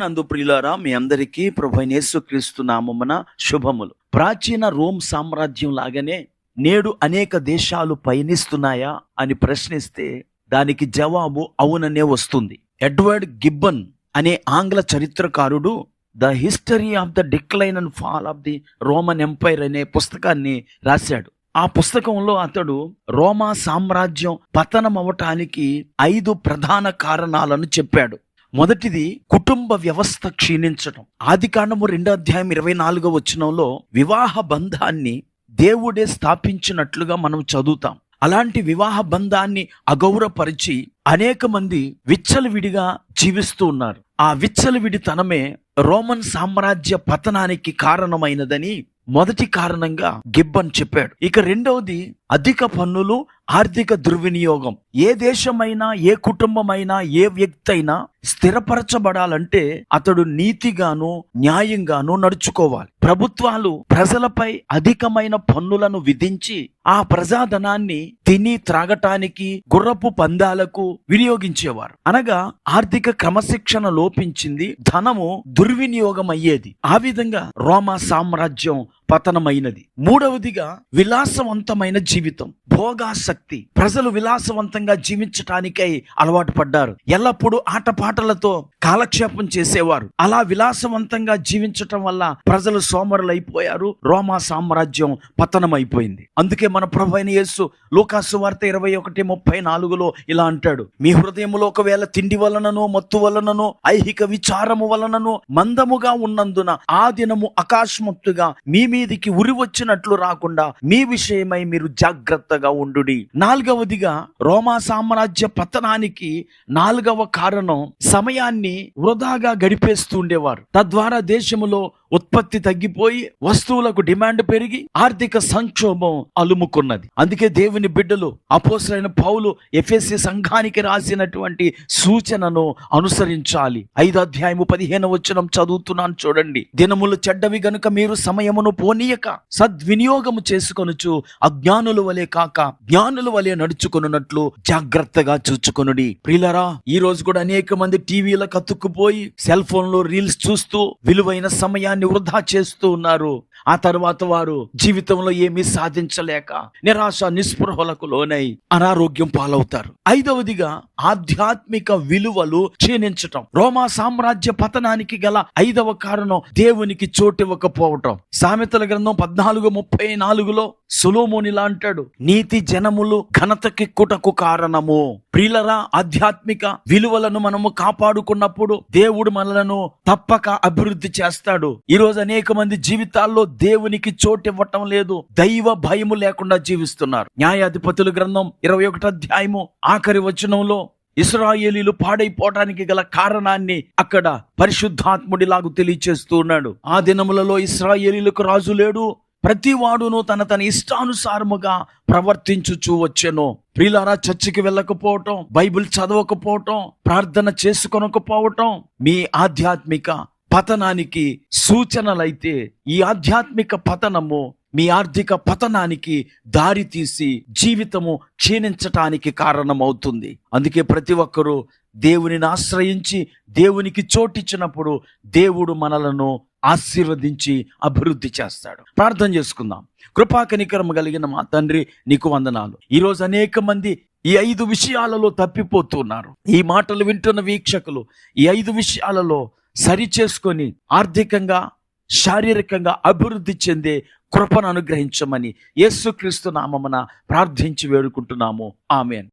ప్రభువునందు ప్రియులారా, మీ అందరికీ ప్రభువైన యేసుక్రీస్తు నామమున శుభములు. ప్రాచీన రోమ్ సామ్రాజ్యం లాగానే నేడు అనేక దేశాలు పయనిస్తున్నాయా అని ప్రశ్నిస్తే దానికి జవాబు అవుననే వస్తుంది. ఎడ్వర్డ్ గిబ్బన్ అనే ఆంగ్ల చరిత్రకారుడు the history of the decline and fall of the Roman empire అనే పుస్తకాన్ని రాశాడు. ఆ పుస్తకంలో అతడు రోమా సామ్రాజ్యం పతనం అవటానికి 5 ప్రధాన కారణాలను చెప్పాడు. మొదటిది కుటుంబ వ్యవస్థ క్షీణించడం. ఆదికాండము 2:24 వివాహ బంధాన్ని దేవుడే స్థాపించినట్లుగా మనం చదువుతాం. అలాంటి వివాహ బంధాన్ని అగౌరవపరిచి అనేక మంది విచ్చలవిడిగా జీవిస్తూ ఉన్నారు. ఆ విచ్చలవిడితనమే రోమన్ సామ్రాజ్య పతనానికి కారణమైనదని మొదటి కారణంగా గిబ్బన్ చెప్పాడు. ఇక రెండవది అధిక పన్నులు, ఆర్థిక దుర్వినియోగం. ఏ దేశమైనా, ఏ కుటుంబమైనా, ఏ వ్యక్తి అయినా స్థిరపరచబడాలంటే అతడు నీతిగాను న్యాయంగాను నడుచుకోవాలి. ప్రభుత్వాలు ప్రజలపై అధికమైన పన్నులను విధించి ఆ ప్రజాధనాన్ని తిని త్రాగటానికి, గుర్రపు పందాలకు వినియోగించేవారు. అనగా ఆర్థిక క్రమశిక్షణ లోపించింది, ధనము దుర్వినియోగం అయ్యేది. ఆ విధంగా రోమా సామ్రాజ్యం పతనమైనది. మూడవదిగా విలాసవంతమైన జీవితం, భోగాసక్తి. ప్రజలు విలాసవంతంగా జీవించటానికై అలవాటు పడ్డారు. ఎల్లప్పుడూ ఆటపాటలతో కాలక్షేపం చేసేవారు. అలా విలాసవంతంగా జీవించటం వల్ల ప్రజలు సోమరులైపోయారు. రోమా సామ్రాజ్యం పతనమైపోయింది. అందుకే మన ప్రభువైన యేసు లూకాసు వార్త 21:34 ఇలా అంటాడు, మీ హృదయములో ఒకవేళ తిండి వలనను, మత్తు వలనను, ఐహిక విచారము వలనను మందముగా ఉన్నందున ఆ దినము అకస్మాత్తుగా మీ మీదికి ఉరి వచ్చినట్లు రాకుండా మీ విషయమై మీరు జాగ్రత్తగా ఉండుడి. నాలుగవదిగా రోమా సామ్రాజ్య పతనానికి 4వ కారణం సమయాన్ని వృధాగా గడిపేస్తూ ఉండేవారు. తద్వారా దేశములో ఉత్పత్తి తగ్గిపోయి వస్తువులకు డిమాండ్ పెరిగి ఆర్థిక సంక్షోభం అలుముకున్నది. అందుకే దేవుని బిడ్డలు అపోస్తలుడైన పౌలు ఎఫెసీ సంఘానికి రాసినటువంటి సూచనను అనుసరించాలి. 5:15 చదువుతున్నాను చూడండి. దినములు చెడ్డవి గనుక మీరు సమయమును పోనీయక సద్వినియోగము చేసుకొనుచు అజ్ఞానుల వలె కాక జ్ఞానుల వలె నడుచుకొనున్నట్లు జాగ్రత్తగా చూచుకొనుడి. ప్రియులారా, ఈ రోజు కూడా అనేక మంది టీవీలకు అతుక్కుపోయి సెల్ ఫోన్ లో రీల్స్ చూస్తూ విలువైన సమయాన్ని వృధా చేస్తూ ఉన్నారు. ఆ తర్వాత వారు జీవితంలో ఏమీ సాధించలేక నిరాశ నిస్పృహలకు లోనై అనారోగ్యం పాలవుతారు. 5వదిగా ఆధ్యాత్మిక విలువలు క్షీణించటం. రోమా సామ్రాజ్య పతనానికి గల 5వ కారణం దేవునికి చోటివ్వకపోవటం. సామెతల గ్రంథం 14:34 సొలొమోనిలా అంటాడు, నీతి జనములు ఘనతకెక్కుటకు కారణము. ప్రియులరా, ఆధ్యాత్మిక విలువలను మనము కాపాడుకున్నప్పుడు దేవుడు మనలను తప్పక అభివృద్ధి చేస్తాడు. ఈ రోజు అనేక మంది జీవితాల్లో దేవునికి చోటు ఇవ్వటం లేదు, దైవ భయము లేకుండా జీవిస్తున్నారు. న్యాయాధిపతుల గ్రంథం 21:8 ఇశ్రాయేలీలు పాడైపోవటానికి గల కారణాన్ని అక్కడ పరిశుద్ధాత్ముడిలాగు తెలియచేస్తూ ఉన్నాడు. ఆ దినములలో ఇశ్రాయేలీలకు రాజు లేడు, ప్రతి వాడును తన ఇష్టానుసారముగా ప్రవర్తించుచూ వచ్చెను. ప్రియులారా, చర్చికి వెళ్ళకపోవటం, బైబిల్ చదవకపోవటం, ప్రార్థన చేసుకొనకపోవటం మీ ఆధ్యాత్మిక పతనానికి సూచనలైతే ఈ ఆధ్యాత్మిక పతనము మీ ఆర్థిక పతనానికి దారి తీసి జీవితము క్షీణించటానికి కారణమవుతుంది. అందుకే ప్రతి ఒక్కరూ దేవునిని ఆశ్రయించి దేవునికి చోటిచ్చినప్పుడు దేవుడు మనలను ఆశీర్వదించి అభివృద్ధి చేస్తాడు. ప్రార్థన చేసుకుందాం. కృపా కనికరము కలిగిన మా తండ్రి, నీకు వందనాలు. ఈరోజు అనేక మంది ఈ 5 విషయాలలో తప్పిపోతున్నారు. ఈ మాటలు వింటున్న వీక్షకులు ఈ 5 విషయాలలో సరి చేసుకొని ఆర్థికంగా, శారీరకంగా అభివృద్ధి చెందే కృపను అనుగ్రహించమని యేసుక్రీస్తు నామమున ప్రార్థించి వేడుకుంటున్నాము. ఆమేన్.